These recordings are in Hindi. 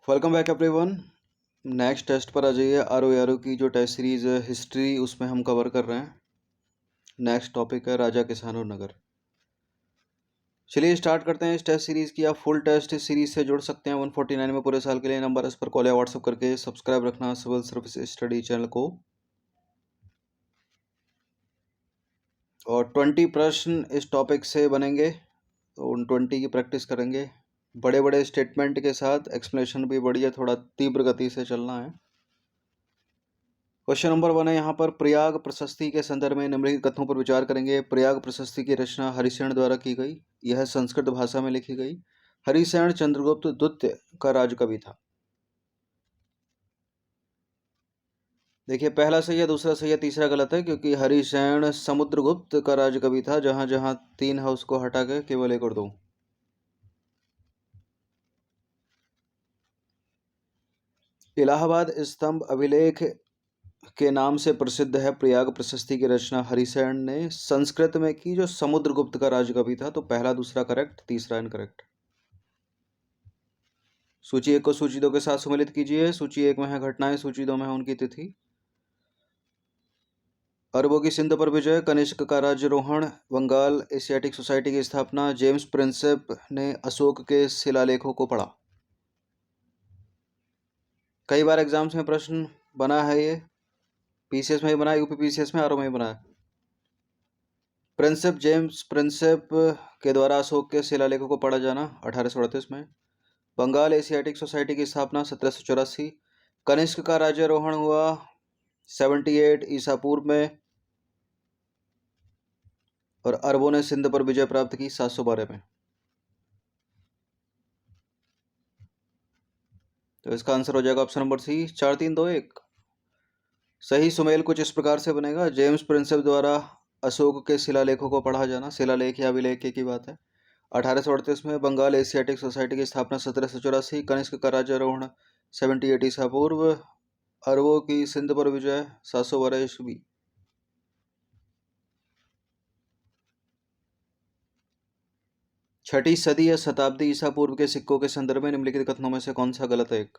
Welcome back everyone. Next test पर आ जाइए। आर ओ की जो टेस्ट सीरीज है हिस्ट्री, उसमें हम कवर कर रहे हैं। नेक्स्ट टॉपिक है राजा किसान और नगर। चलिए स्टार्ट करते हैं इस टेस्ट सीरीज की। आप फुल टेस्ट इस सीरीज से जुड़ सकते हैं 149 में पूरे साल के लिए। नंबर इस पर कॉल या व्हाट्सअप करके सब्सक्राइब रखना सिविल सर्विस स्टडी चैनल को। और 20 प्रश्न इस टॉपिक से बनेंगे, तो उन 20 की प्रैक्टिस करेंगे। बड़े बड़े स्टेटमेंट के साथ, एक्सप्लेनेशन भी बढ़िया, थोड़ा तीव्र गति से चलना है। क्वेश्चन नंबर 1 है यहाँ पर, प्रयाग प्रशस्ति के संदर्भ में निम्नलिखित कथनों पर विचार करेंगे। प्रयाग प्रशस्ति की रचना हरिसेन द्वारा की गई। यह संस्कृत भाषा में लिखी गई। हरिसेन चंद्रगुप्त द्वितीय का राजकवि था। देखिए पहला सही है, दूसरा सही है, तीसरा गलत है, क्योंकि हरिसेन समुद्रगुप्त का राजकवि था। जहां जहां 3 है उसको हटा के केवल 1 और 2। इलाहाबाद स्तंभ अभिलेख के नाम से प्रसिद्ध है। प्रयाग प्रशस्ति की रचना हरिसेन ने संस्कृत में की, जो समुद्रगुप्त का राजकवि था। तो पहला दूसरा करेक्ट, तीसरा इनकरेक्ट। सूची 1 को सूची 2 के साथ सम्मिलित कीजिए। सूची 1 में है घटनाएं, सूची 2 में है उनकी तिथि। अरबों की सिंध पर विजय, कनिष्क का राज्यारोहण, बंगाल एशियाटिक सोसाइटी की स्थापना, जेम्स प्रिंसेप ने अशोक के शिलालेखों को पढ़ा। कई बार एग्जाम्स में प्रश्न बना है ये। पीसीएस में ही बना है, यूपी पीसीएस में, आरओ में ही बना है। प्रिंसेप, जेम्स प्रिंसेप के द्वारा अशोक के शिलालेखों को पढ़ा जाना 1838 में। बंगाल एशियाटिक सोसाइटी की स्थापना 1784। कनिष्क का राज्यारोहण हुआ 78 ईसा पूर्व में। और अरबों ने सिंध पर विजय प्राप्त की 712 में। तो इसका आंसर हो जाएगा ऑप्शन नंबर सी, 4 3 2 1। सही सुमेल कुछ इस प्रकार से बनेगा। जेम्स प्रिंसेप द्वारा अशोक के शिलालेखों को पढ़ा जाना, शिलालेख या अभिलेख की बात है। 1838 में बंगाल एशियाटिक सोसाइटी की स्थापना 1784। कनिष्क का राज्यारोहण 78 ईसा पूर्व। अरबों की सिंध पर विजय 712 ईस्वी। छठी सदी या शताब्दी ईसा पूर्व के सिक्कों के संदर्भ में निम्नलिखित कथनों में से कौन सा गलत है? एक,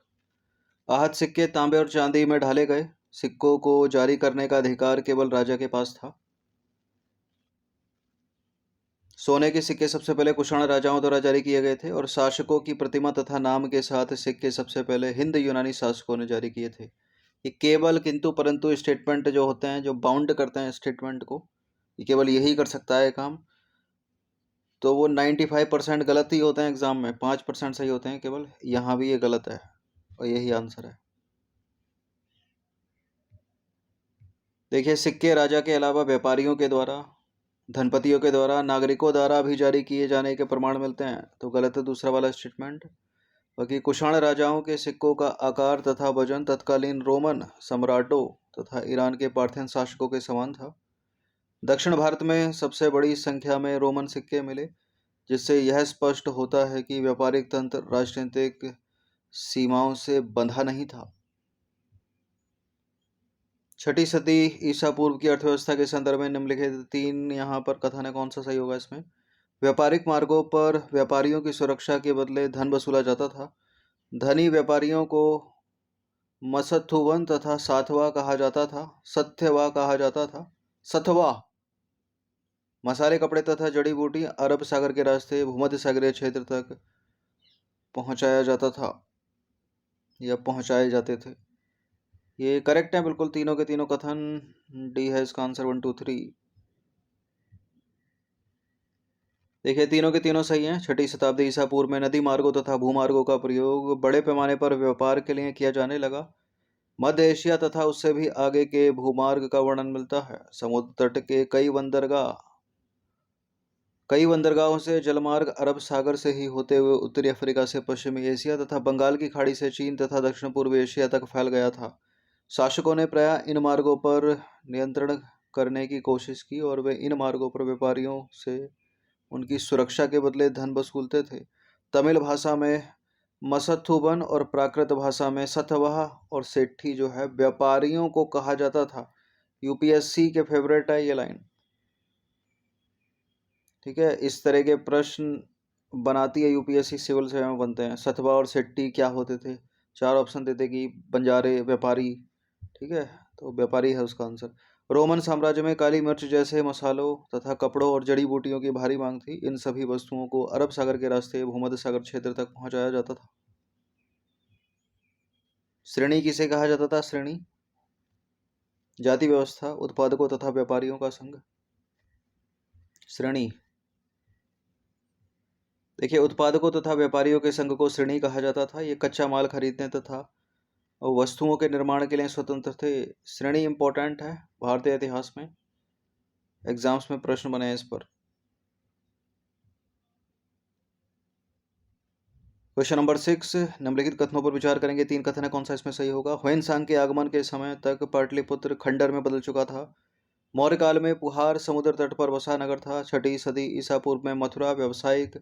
आहत सिक्के तांबे और चांदी में ढाले गए। सिक्कों को जारी करने का अधिकार केवल राजा के पास था। सोने के सिक्के सबसे पहले कुषाण राजाओं द्वारा जारी किए गए थे, और शासकों की प्रतिमा तथा नाम के साथ सिक्के सबसे पहले हिंद यूनानी शासकों ने जारी किए थे। ये केवल किंतु परंतु स्टेटमेंट जो होते हैं, जो बाउंड करते हैं स्टेटमेंट को, ये केवल यही कर सकता है काम। तो वो 95% गलत ही होते हैं एग्जाम में, 5% सही होते हैं केवल। यहाँ भी ये गलत है और यही आंसर है। देखिए, सिक्के राजा के अलावा व्यापारियों के द्वारा, धनपतियों के द्वारा, नागरिकों द्वारा भी जारी किए जाने के प्रमाण मिलते हैं। तो गलत है दूसरा वाला स्टेटमेंट। बाकी कुषाण राजाओं के सिक्कों का आकार तथा वजन तत्कालीन रोमन सम्राटों तथा ईरान के पार्थेन शासकों के समान था। दक्षिण भारत में सबसे बड़ी संख्या में रोमन सिक्के मिले, जिससे यह स्पष्ट होता है कि व्यापारिक तंत्र राजनीतिक सीमाओं से बंधा नहीं था। छठी सदी ईसा पूर्व की अर्थव्यवस्था के संदर्भ में निम्नलिखित 3 यहाँ पर कथन है, कौन सा सही होगा इसमें? व्यापारिक मार्गों पर व्यापारियों की सुरक्षा के बदले धन वसूला जाता था। धनी व्यापारियों को मसत्थुवन तथा साथवा कहा जाता था, सत्यवा कहा जाता था। सथवा मसाले, कपड़े तथा जड़ी बूटी अरब सागर के रास्ते भूमध्य सागरीय क्षेत्र तक पहुंचाया जाता था या पहुंचाए जाते थे। ये करेक्ट है बिल्कुल, तीनों के तीनों कथन। डी है इसका आंसर, 1 2 3। देखिए तीनों के तीनों सही हैं। छठी शताब्दी ईसा पूर्व में नदी मार्गों तथा भूमार्गों का प्रयोग बड़े पैमाने पर व्यापार के लिए किया जाने लगा। मध्य एशिया तथा उससे भी आगे के भूमार्ग का वर्णन मिलता है। समुद्र तट के कई बंदरगाहों से जलमार्ग अरब सागर से ही होते हुए उत्तरी अफ्रीका से पश्चिमी एशिया तथा बंगाल की खाड़ी से चीन तथा दक्षिण पूर्व एशिया तक फैल गया था। शासकों ने प्रायः इन मार्गों पर नियंत्रण करने की कोशिश की, और वे इन मार्गों पर व्यापारियों से उनकी सुरक्षा के बदले धन वसूलते थे। तमिल भाषा में मसत्थुबन और प्राकृत भाषा में सतवाह और सेठी जो है व्यापारियों को कहा जाता था। यूपीएससी के फेवरेट है ये लाइन। ठीक है, इस तरह के प्रश्न बनाती है यूपीएससी, सिविल सेवा में बनते हैं। सतवा और सेट्टी क्या होते थे? 4 ऑप्शन देते कि बंजारे, व्यापारी। ठीक है, तो व्यापारी है उसका आंसर। रोमन साम्राज्य में काली मिर्च जैसे मसालों तथा कपड़ों और जड़ी बूटियों की भारी मांग थी। इन सभी वस्तुओं को अरब सागर के रास्ते भूमध्य सागर क्षेत्र तक पहुंचाया जाता था। श्रेणी किसे कहा जाता था? श्रेणी जाति व्यवस्था, उत्पादकों तथा व्यापारियों का संघ। श्रेणी, देखिए उत्पादकों तथा व्यापारियों के संघ को श्रेणी कहा जाता था। ये कच्चा माल खरीदने तथा वस्तुओं के निर्माण के लिए स्वतंत्र थे। श्रेणी इंपॉर्टेंट है भारतीय इतिहास में, एग्जाम्स में प्रश्न बने हैं इस पर। क्वेश्चन नंबर 6, निम्नलिखित कथनों पर विचार करेंगे। 3 कथन है, कौन सा इसमें सही होगा? ह्वेनसांग के आगमन के समय तक पाटलिपुत्र खंडर में बदल चुका था। मौर्य काल में पुहार समुद्र तट पर बसा नगर था। 6वीं सदी ईसा पूर्व में मथुरा व्यावसायिक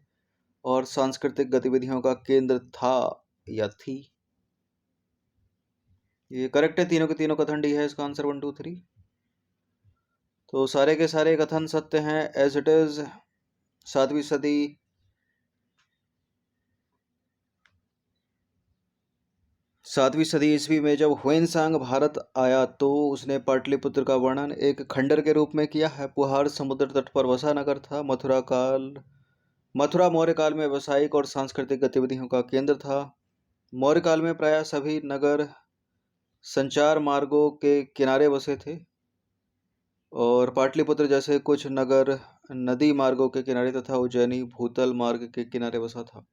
और सांस्कृतिक गतिविधियों का केंद्र था या थी। ये करेक्ट है, तीनों के तीनों कथन डी है इसका आंसर 1 2 3। तो सारे के सारे कथन सत्य हैं एज इट इज। 7वीं सदी ईस्वी में जब ह्वेनसांग भारत आया तो उसने पाटलिपुत्र का वर्णन एक खंडर के रूप में किया है। पुहार समुद्र तट पर बसा नगर था। मथुरा मौर्य काल में व्यावसायिक और सांस्कृतिक गतिविधियों का केंद्र था। मौर्य काल में प्रायः सभी नगर संचार मार्गों के किनारे बसे थे और पाटलिपुत्र जैसे कुछ नगर नदी मार्गों के किनारे तथा उज्जैनी भूतल मार्ग के किनारे बसा था।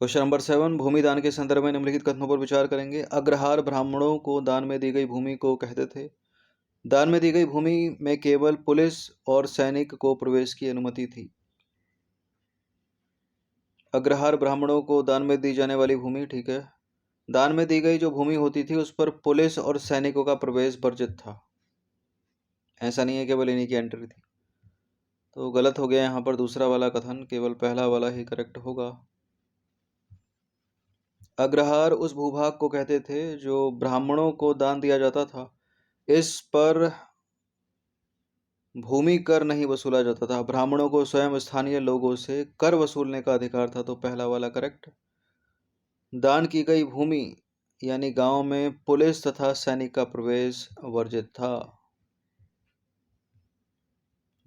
क्वेश्चन नंबर 7, भूमि दान के संदर्भ में निम्नलिखित कथनों पर विचार करेंगे। अग्रहार ब्राह्मणों को दान में दी गई भूमि को कहते थे। दान में दी गई भूमि में केवल पुलिस और सैनिक को प्रवेश की अनुमति थी। अग्रहार ब्राह्मणों को दान में दी जाने वाली भूमि, ठीक है, दान में दी गई जो भूमि होती थी उस पर पुलिस और सैनिकों का प्रवेश वर्जित था। ऐसा नहीं है केवल इन्हीं की एंट्री थी। तो गलत हो गया यहाँ पर दूसरा वाला कथन, केवल पहला वाला ही करेक्ट होगा। अग्रहार उस भूभाग को कहते थे जो ब्राह्मणों को दान दिया जाता था। इस पर भूमि कर नहीं वसूला जाता था। ब्राह्मणों को स्वयं स्थानीय लोगों से कर वसूलने का अधिकार था। तो पहला वाला करेक्ट। दान की गई भूमि यानी गांव में पुलिस तथा सैनिक का प्रवेश वर्जित था।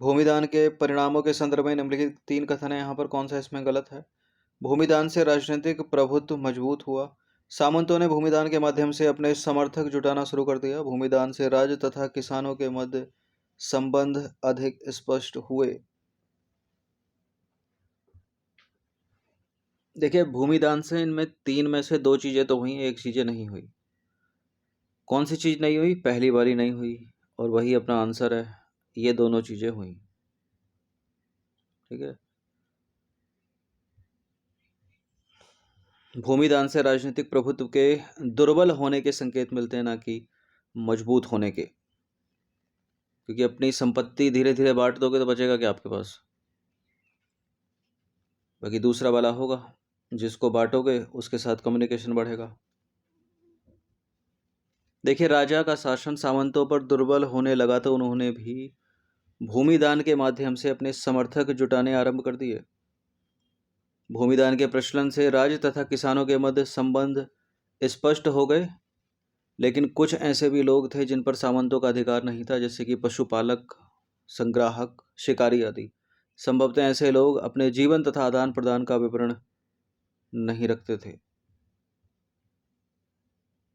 भूमिदान के परिणामों के संदर्भ में निम्नलिखित 3 कथन है, यहाँ पर कौन सा इसमें गलत है? भूमिदान से राजनीतिक प्रभुत्व मजबूत हुआ। सामंतों ने भूमिदान के माध्यम से अपने समर्थक जुटाना शुरू कर दिया। भूमिदान से राज्य तथा किसानों के मध्य संबंध अधिक स्पष्ट हुए। देखिए भूमिदान से इनमें 3 में से 2 चीजें तो हुई, एक चीजें नहीं हुई। कौन सी चीज नहीं हुई? पहली वाली नहीं हुई और वही अपना आंसर है। ये दोनों चीजें हुई, ठीक है। भूमिदान से राजनीतिक प्रभुत्व के दुर्बल होने के संकेत मिलते हैं, ना कि मजबूत होने के, क्योंकि अपनी संपत्ति धीरे धीरे बांट दोगे तो बचेगा क्या आपके पास? बाकी दूसरा वाला होगा, जिसको बांटोगे उसके साथ कम्युनिकेशन बढ़ेगा। देखिए राजा का शासन सामंतों पर दुर्बल होने लगा तो उन्होंने भी भूमिदान के माध्यम से अपने समर्थक जुटाने आरंभ कर दिए। भूमिदान के प्रचलन से राज्य तथा किसानों के मध्य संबंध स्पष्ट हो गए, लेकिन कुछ ऐसे भी लोग थे जिन पर सामंतों का अधिकार नहीं था, जैसे कि पशुपालक, संग्राहक, शिकारी आदि। संभवतः ऐसे लोग अपने जीवन तथा आदान प्रदान का विवरण नहीं रखते थे।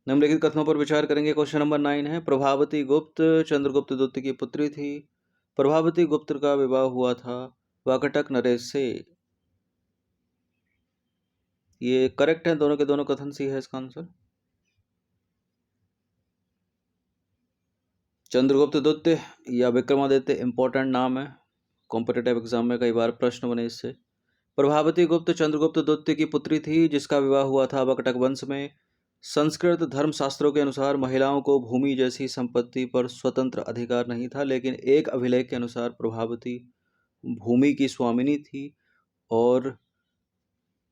निम्नलिखित कथनों पर विचार करेंगे। क्वेश्चन नंबर 9 है, प्रभावती गुप्त चंद्रगुप्त द्वितीय की पुत्री थी। प्रभावती गुप्त का विवाह हुआ था वाकटक नरेश से। ये करेक्ट है, दोनों के दोनों कथन सी है इसका आंसर। चंद्रगुप्त द्वितीय या विक्रमादित्य इंपॉर्टेंट नाम है, कॉम्पिटेटिव एग्जाम में कई बार प्रश्न बने इससे। प्रभावती गुप्त चंद्रगुप्त द्वितीय की पुत्री थी जिसका विवाह हुआ था वाकटक वंश में। संस्कृत धर्मशास्त्रों के अनुसार महिलाओं को भूमि जैसी संपत्ति पर स्वतंत्र अधिकार नहीं था, लेकिन एक अभिलेख के अनुसार प्रभावती भूमि की स्वामिनी थी और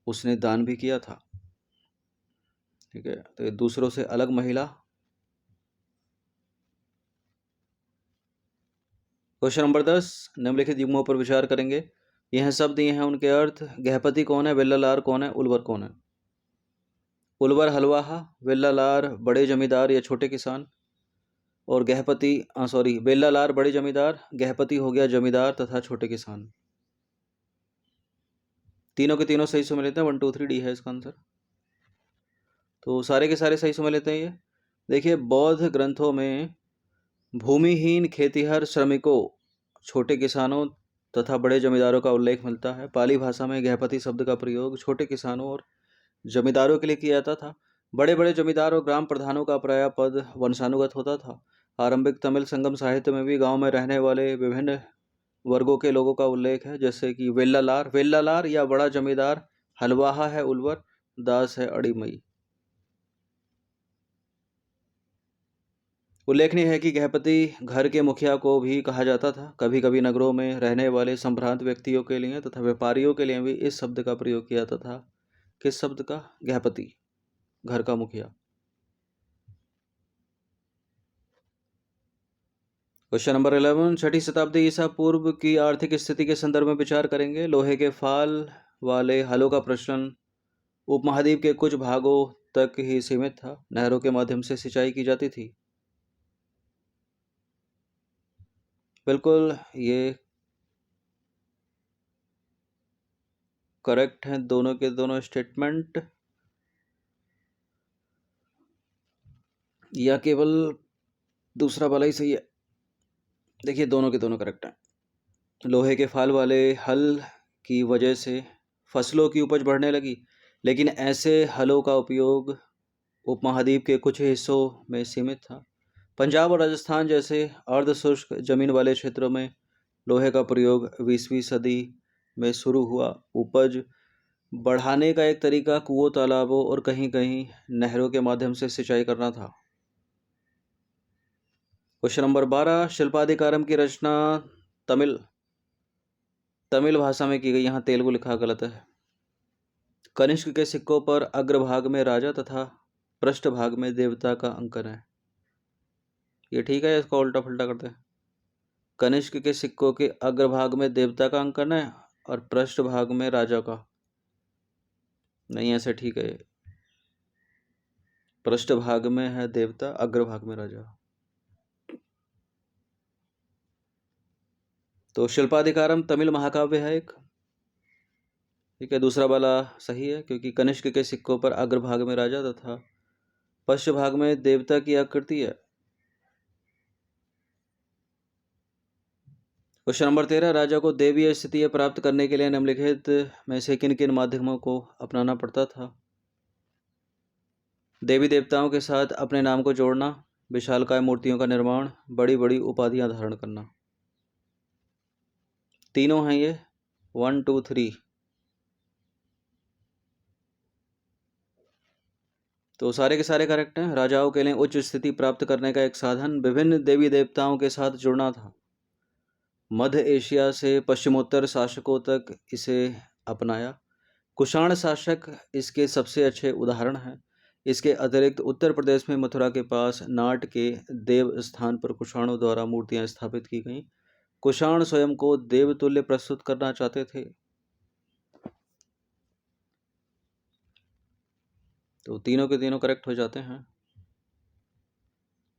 उसने दान भी किया था, ठीक है। तो दूसरों से अलग महिला। क्वेश्चन नंबर 10, निम्नलिखित युग्मों पर विचार करेंगे। यह शब्द दिए हैं, उनके अर्थ। गृहपति कौन है, वेल्लालार कौन है, उलवर कौन है। उलवर हलवाहा, वेल्लालार बड़े जमींदार या छोटे किसान। और वेल्लालार बड़े जमींदार, गृहपति हो गया जमींदार तथा छोटे किसान। तीनों के तीनों सही समझ लेते हैं, 1 2 3 डी है इसका आंसर। तो सारे के सारे सही समझ लेते हैं। ये देखिए, बौद्ध ग्रंथों में भूमिहीन खेतिहर श्रमिकों, छोटे किसानों तथा बड़े जमींदारों का उल्लेख मिलता है। पाली भाषा में गृहपति शब्द का प्रयोग छोटे किसानों और जमींदारों के लिए किया जाता था। बड़े बड़े जमींदार और ग्राम प्रधानों का प्रायः पद वंशानुगत होता था। आरंभिक तमिल संगम साहित्य में भी गांव में रहने वाले विभिन्न वर्गों के लोगों का उल्लेख है, जैसे कि वेल्लालार या बड़ा जमींदार, हलवाहा है उलवर, दास है अड़ीमई। उल्लेखनीय है कि गृहपति घर के मुखिया को भी कहा जाता था। कभी कभी नगरों में रहने वाले संभ्रांत व्यक्तियों के लिए तथा व्यापारियों के लिए भी इस शब्द का प्रयोग किया जाता था। किस शब्द का? गृहपति, घर का मुखिया। क्वेश्चन नंबर 11, छठी शताब्दी ईसा पूर्व की आर्थिक स्थिति के संदर्भ में विचार करेंगे। लोहे के फाल वाले हलों का प्रचलन उपमहाद्वीप के कुछ भागों तक ही सीमित था। नहरों के माध्यम से सिंचाई की जाती थी। बिल्कुल, ये करेक्ट है, दोनों के दोनों स्टेटमेंट, या केवल दूसरा वाला ही सही है? देखिए, दोनों के दोनों करेक्ट हैं। लोहे के फाल वाले हल की वजह से फसलों की उपज बढ़ने लगी, लेकिन ऐसे हलों का उपयोग उपमहाद्वीप के कुछ हिस्सों में सीमित था। पंजाब और राजस्थान जैसे अर्धशुष्क जमीन वाले क्षेत्रों में लोहे का प्रयोग 20वीं सदी में शुरू हुआ। उपज बढ़ाने का एक तरीका कुओं, तालाबों और कहीं कहीं नहरों के माध्यम से सिंचाई करना था। क्वेश्चन नंबर 12, शिल्पाधिकारम की रचना तमिल भाषा में की गई। यहाँ तेलुगु लिखा गलत है। कनिष्क के सिक्कों पर अग्रभाग में राजा तथा पृष्ठभाग में देवता का अंकन है। ये ठीक है, इसको उल्टा फुल्टा करते हैं। कनिष्क के सिक्कों के अग्रभाग में देवता का अंकन है और पृष्ठभाग में राजा का। नहीं, ऐसे ठीक है। पृष्ठभाग में है देवता, अग्रभाग में राजा। तो शिल्पाधिकारम तमिल महाकाव्य है एक, ठीक है। दूसरा वाला सही है, क्योंकि कनिष्क के सिक्कों पर अग्रभाग में राजा तथा पश्च भाग में देवता की आकृति है। क्वेश्चन नंबर 13, राजा को देवीय स्थिति प्राप्त करने के लिए निम्नलिखित में से किन किन माध्यमों को अपनाना पड़ता था? देवी देवताओं के साथ अपने नाम को जोड़ना, विशालकाय मूर्तियों का निर्माण, बड़ी बड़ी उपाधियां धारण करना। तीनों हैं ये, 1 2 3। तो सारे के सारे करेक्ट हैं। राजाओं के लिए उच्च स्थिति प्राप्त करने का एक साधन विभिन्न देवी देवताओं के साथ जुड़ना था। मध्य एशिया से पश्चिमोत्तर शासकों तक इसे अपनाया। कुषाण शासक इसके सबसे अच्छे उदाहरण हैं। इसके अतिरिक्त उत्तर प्रदेश में मथुरा के पास नाट के देव स्थान पर कुषाणों द्वारा मूर्तियां स्थापित की गईं। कुषाण स्वयं को देवतुल्य प्रस्तुत करना चाहते थे। तो तीनों के तीनों करेक्ट हो जाते हैं।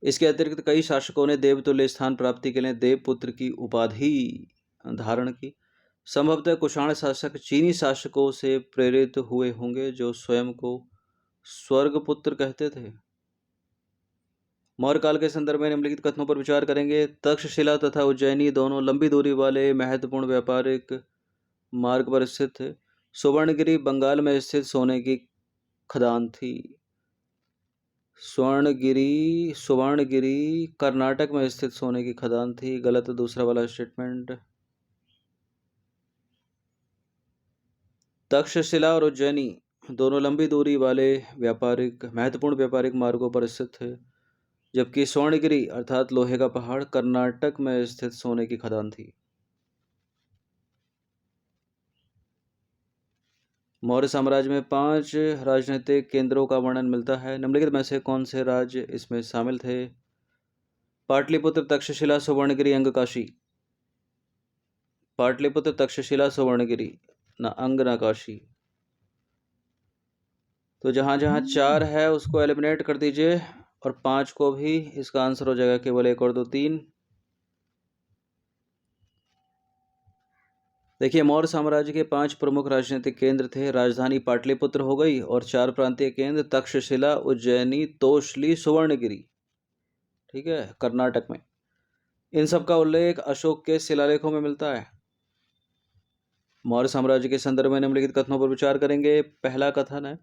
इसके अतिरिक्त कई शासकों ने देवतुल्य स्थान प्राप्ति के लिए देवपुत्र की उपाधि धारण की। संभवतः कुषाण शासक चीनी शासकों से प्रेरित हुए होंगे, जो स्वयं को स्वर्गपुत्र कहते थे। मौर्य काल के संदर्भ में निम्नलिखित कथनों पर विचार करेंगे। तक्षशिला तथा उज्जैनी दोनों लंबी दूरी वाले महत्वपूर्ण व्यापारिक मार्ग पर स्थित थे। सुवर्णगिरी बंगाल में स्थित सोने की खदान थी। सुवर्णगिरी कर्नाटक में स्थित सोने की खदान थी। गलत दूसरा वाला स्टेटमेंट। तक्षशिला और उज्जैनी दोनों लंबी दूरी वाले महत्वपूर्ण व्यापारिक मार्गों पर स्थित थे, जबकि स्वर्णगिरी अर्थात लोहे का पहाड़ कर्नाटक में स्थित सोने की खदान थी। मौर्य साम्राज्य में 5 राजनीतिक केंद्रों का वर्णन मिलता है। निम्नलिखित में से कौन से राज्य इसमें शामिल थे? पाटलिपुत्र, तक्षशिला, सुवर्णगिरी, अंगकाशी। पाटलिपुत्र, तक्षशिला, सुवर्णगिरी, ना अंग ना काशी। तो जहाँ जहाँ 4 है उसको एलिमिनेट कर दीजिए और 5 को भी। इसका आंसर हो जाएगा केवल 1 और 2 3। देखिए, मौर्य साम्राज्य के 5 प्रमुख राजनीतिक केंद्र थे। राजधानी पाटलिपुत्र हो गई और 4 प्रांतीय केंद्र तक्षशिला, उज्जैनी, तोशली, सुवर्णगिरी, ठीक है, कर्नाटक में। इन सब का उल्लेख अशोक के शिलालेखों में मिलता है। मौर्य साम्राज्य के संदर्भ में निम्नलिखित कथनों पर विचार करेंगे। पहला कथन है,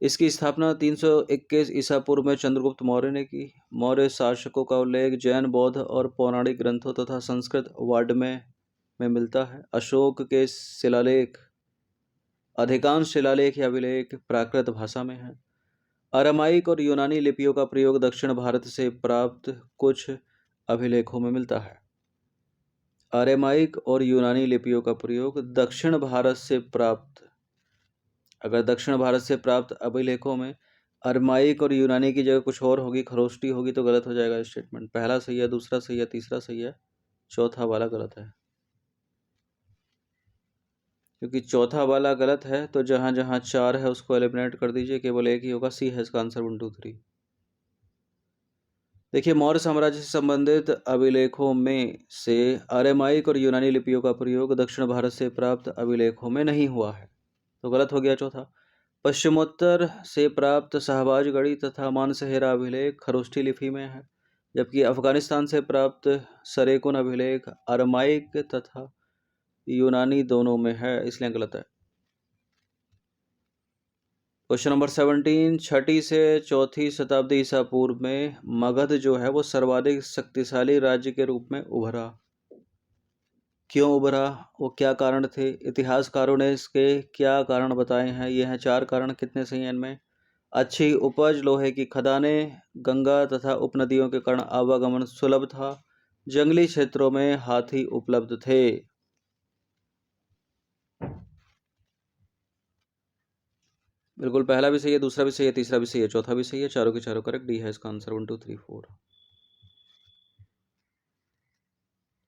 इसकी स्थापना 321 ईसा पूर्व में चंद्रगुप्त मौर्य ने की। मौर्य शासकों का उल्लेख जैन, बौद्ध और पौराणिक ग्रंथों तथा संस्कृत वाङ्मय में मिलता है। अशोक के शिलालेख, अधिकांश शिलालेख या अभिलेख प्राकृत भाषा में है। अरामाइक और यूनानी लिपियों का प्रयोग दक्षिण भारत से प्राप्त कुछ अभिलेखों में मिलता है। अरामाइक और यूनानी लिपियों का प्रयोग दक्षिण भारत से प्राप्त, अगर दक्षिण भारत से प्राप्त अभिलेखों में अरामाइक और यूनानी की जगह कुछ और होगी, खरोष्टी होगी, तो गलत हो जाएगा स्टेटमेंट। पहला सही है, दूसरा सही है, तीसरा सही है, चौथा वाला गलत है। क्योंकि चौथा वाला गलत है तो जहां जहां 4 है उसको एलिमिनेट कर दीजिए, केवल एक ही होगा। सी है इसका आंसर, 1 2 3। देखिए, मौर्य साम्राज्य से संबंधित अभिलेखों में से अरामाइक और यूनानी लिपियों का प्रयोग दक्षिण भारत से प्राप्त अभिलेखों में नहीं हुआ है, तो गलत हो गया चौथा। पश्चिमोत्तर से प्राप्त शाहबाजगढ़ी तथा मानसहेरा अभिलेख खरोष्ठी लिपि में है, जबकि अफगानिस्तान से प्राप्त सरेकुन अभिलेख अरामाइक तथा यूनानी दोनों में है, इसलिए गलत है। क्वेश्चन नंबर 17, 6ठी से 4ठी शताब्दी ईसा पूर्व में मगध जो है वो सर्वाधिक शक्तिशाली राज्य के रूप में उभरा। क्यों उभरा, वो क्या कारण थे, इतिहासकारों ने इसके क्या कारण बताए हैं। ये हैं 4 कारण। कितने सही हैं इनमें? अच्छी उपज, लोहे की खदानें, गंगा तथा उपनदियों के कारण आवागमन सुलभ था, जंगली क्षेत्रों में हाथी उपलब्ध थे। बिल्कुल, पहला भी सही है, दूसरा भी सही है, तीसरा भी सही है, चौथा भी सही है, चारों के चारों करेक्ट। डी है इसका आंसर, 1 2 3 4।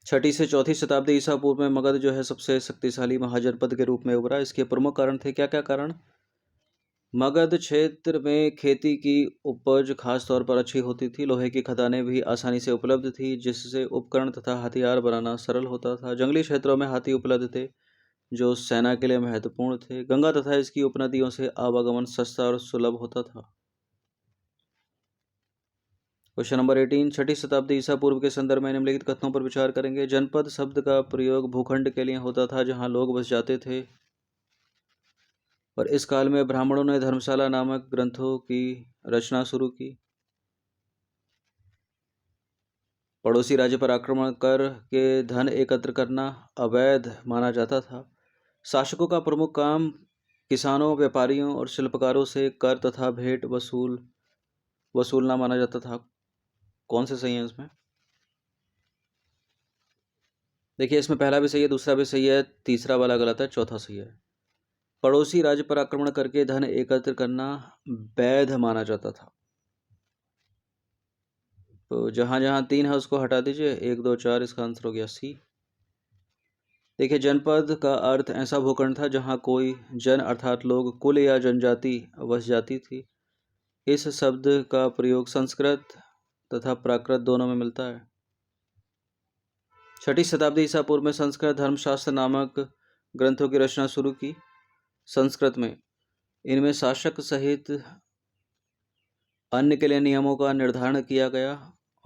6ठी से 4ठी शताब्दी ईसा पूर्व में मगध जो है सबसे शक्तिशाली महाजनपद के रूप में उभरा। इसके प्रमुख कारण थे, क्या क्या कारण? मगध क्षेत्र में खेती की उपज खास तौर पर अच्छी होती थी, लोहे की खदानें भी आसानी से उपलब्ध थी जिससे उपकरण तथा हथियार बनाना सरल होता था, जंगली क्षेत्रों में हाथी उपलब्ध थे जो सेना के लिए महत्वपूर्ण थे, गंगा तथा इसकी उपनदियों से आवागमन सस्ता और सुलभ होता था। क्वेश्चन नंबर 18, 6ठी शताब्दी ईसा पूर्व के संदर्भ में निम्नलिखित कथनों पर विचार करेंगे। जनपद शब्द का प्रयोग भूखंड के लिए होता था जहां लोग बस जाते थे, और इस काल में ब्राह्मणों ने धर्मशाला नामक ग्रंथों की रचना शुरू की। पड़ोसी राज्य पर आक्रमण कर के धन एकत्र करना अवैध माना जाता था। शासकों का प्रमुख काम किसानों, व्यापारियों और शिल्पकारों से कर तथा भेंट वसूलना माना जाता था। कौन से सही है इसमें? देखिए, इसमें पहला भी सही है, दूसरा भी सही है, तीसरा वाला गलत है, चौथा सही है। पड़ोसी राज्य पर आक्रमण करके धन एकत्र करना वैध माना जाता था। तो जहां जहां 3 है उसको हटा दीजिए, 1 2 4, इसका आंसर हो गया सी। देखिए, जनपद का अर्थ ऐसा भूखंड था जहां कोई जन अर्थात लोग, कुल या जनजाति बस जाती थी। इस शब्द का प्रयोग संस्कृत तथा प्राकृत दोनों में मिलता है। 6ठी शताब्दी ईसा पूर्व में संस्कृत धर्मशास्त्र नामक ग्रंथों की रचना शुरू की संस्कृत में। इनमें शासक सहित अन्य के लिए नियमों का निर्धारण किया गया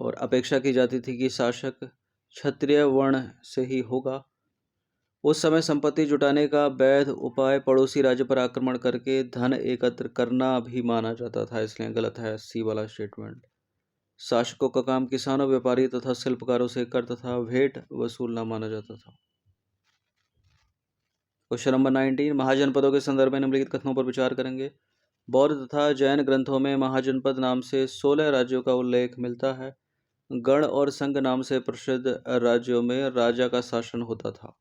और अपेक्षा की जाती थी कि शासक क्षत्रिय वर्ण से ही होगा। उस समय संपत्ति जुटाने का वैध उपाय पड़ोसी राज्य पर आक्रमण करके धन एकत्र करना भी माना जाता था, इसलिए गलत है सी वाला स्टेटमेंट। शासकों का काम किसानों, व्यापारी तथा शिल्पकारों से कर तथा भेंट वसूलना माना जाता था। क्वेश्चन नंबर 19, महाजनपदों के संदर्भ में निम्नलिखित कथनों पर विचार करेंगे। बौद्ध तथा जैन ग्रंथों में महाजनपद नाम से 16 राज्यों का उल्लेख मिलता है। गण और संघ नाम से प्रसिद्ध राज्यों में राजा का शासन होता था।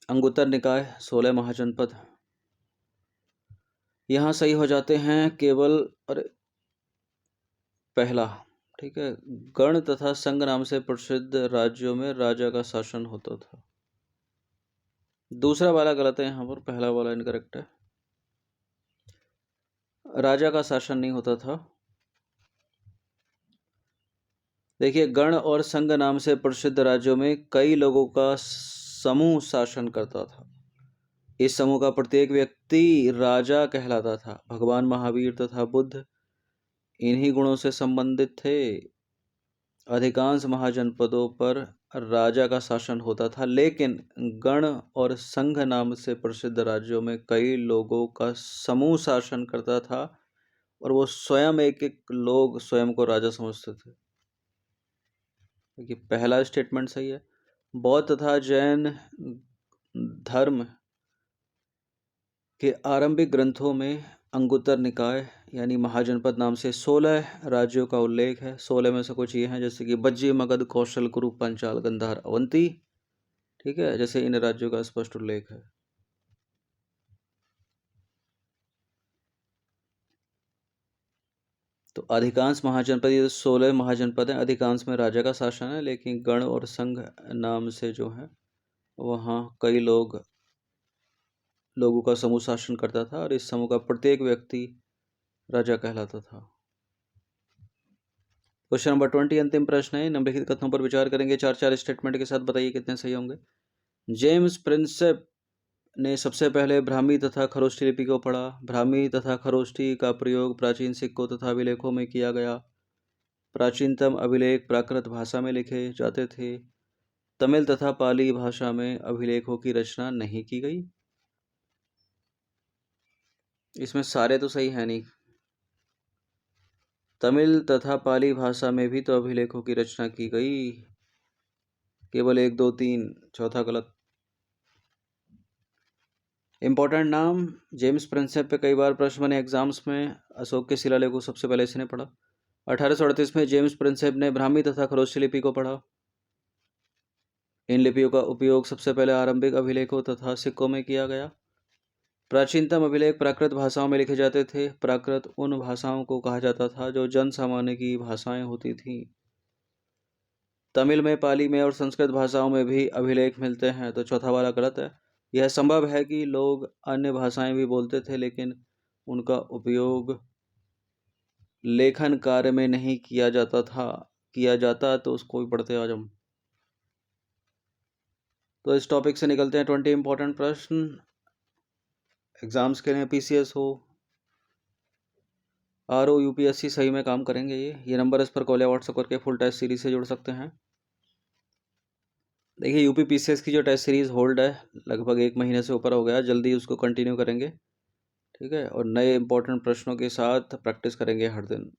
अंगुत्तर निकाय 16 महाजनपद। यहाँ सही हो जाते हैं केवल, अरे पहला ठीक है, गण तथा संघ नाम से प्रसिद्ध राज्यों में राजा का शासन होता था। दूसरा वाला गलत है, यहाँ पर पहला वाला इनकरेक्ट है। राजा का शासन नहीं होता था। देखिए, गण और संघ नाम से प्रसिद्ध राज्यों में कई लोगों का समूह शासन करता था। इस समूह का प्रत्येक व्यक्ति राजा कहलाता था। भगवान महावीर तथा बुद्ध इन्हीं गुणों से संबंधित थे। अधिकांश महाजनपदों पर राजा का शासन होता था, लेकिन गण और संघ नाम से प्रसिद्ध राज्यों में कई लोगों का समूह शासन करता था और वो स्वयं एक एक लोग स्वयं को राजा समझते थे। देखिए, पहला स्टेटमेंट सही है। बौद्ध तथा जैन धर्म के आरंभिक ग्रंथों में अंगुत्तर निकाय यानी महाजनपद नाम से 16 राज्यों का उल्लेख है। 16 में से कुछ ये हैं, जैसे कि बज्जी, मगध, कौशल, कुरु, पंचाल, गंधार, अवंती। ठीक है, जैसे इन राज्यों का स्पष्ट उल्लेख है। तो अधिकांश महाजनपद, ये 16 महाजनपद हैं, अधिकांश में राजा का शासन है, लेकिन गण और संघ नाम से जो है वहाँ कई लोगों का समूह शासन करता था और इस समूह का प्रत्येक व्यक्ति राजा कहलाता था। क्वेश्चन नंबर 20 अंतिम प्रश्न है। निम्नलिखित कथनों पर विचार करेंगे। 4 स्टेटमेंट के साथ बताइए कितने सही होंगे। जेम्स प्रिंसेप ने सबसे पहले ब्राह्मी तथा खरोष्ठी लिपि को पढ़ा। ब्राह्मी तथा खरोष्ठी का प्रयोग प्राचीन सिक्कों तथा अभिलेखों में किया गया। प्राचीनतम अभिलेख प्राकृत भाषा में लिखे जाते थे। तमिल तथा पाली भाषा में अभिलेखों की रचना नहीं की गई। इसमें सारे तो सही है नहीं। तमिल तथा पाली भाषा में भी तो अभिलेखों की रचना की गई। केवल 1, 2, 3, चौथा गलत। इंपॉर्टेंट नाम, जेम्स प्रिंसेप पे कई बार प्रश्न बने एग्जाम्स में। अशोक के शिलालेख को सबसे पहले इसने पढ़ा। 1838 में जेम्स प्रिंसेप ने ब्राह्मी तथा खरोष्ठी लिपि को पढ़ा। इन लिपियों का उपयोग सबसे पहले आरंभिक अभिलेखों तथा सिक्कों में किया गया। प्राचीनतम अभिलेख प्राकृत भाषाओं में लिखे जाते थे। प्राकृत उन भाषाओं को कहा जाता था जो जन सामान्य की भाषाएं होती थीं। तमिल में, पाली में और संस्कृत भाषाओं में भी अभिलेख मिलते हैं, तो चौथा वाला गलत है। यह संभव है कि लोग अन्य भाषाएं भी बोलते थे, लेकिन उनका उपयोग लेखन कार्य में नहीं किया जाता था। किया जाता तो उसको भी पढ़ते आज हम। तो इस टॉपिक से निकलते हैं 20 इंपॉर्टेंट प्रश्न एग्जाम्स के लिए। पीसीएस हो, आरओ, यूपीएससी सही में काम करेंगे। ये नंबर इस पर कॉल या व्हाट्सएप करके फुल टेस्ट सीरीज से जुड़ सकते हैं। देखिए, यूपी पीसीएस की जो टेस्ट सीरीज होल्ड है लगभग 1 महीने से ऊपर हो गया, जल्दी उसको कंटिन्यू करेंगे। ठीक है, और नए इंपॉर्टेंट प्रश्नों के साथ प्रैक्टिस करेंगे हर दिन।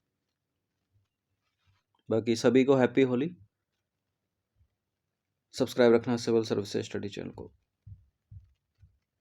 बाकी सभी को हैप्पी होली। सब्सक्राइब रखना सिविल सर्विसेज स्टडी चैनल को।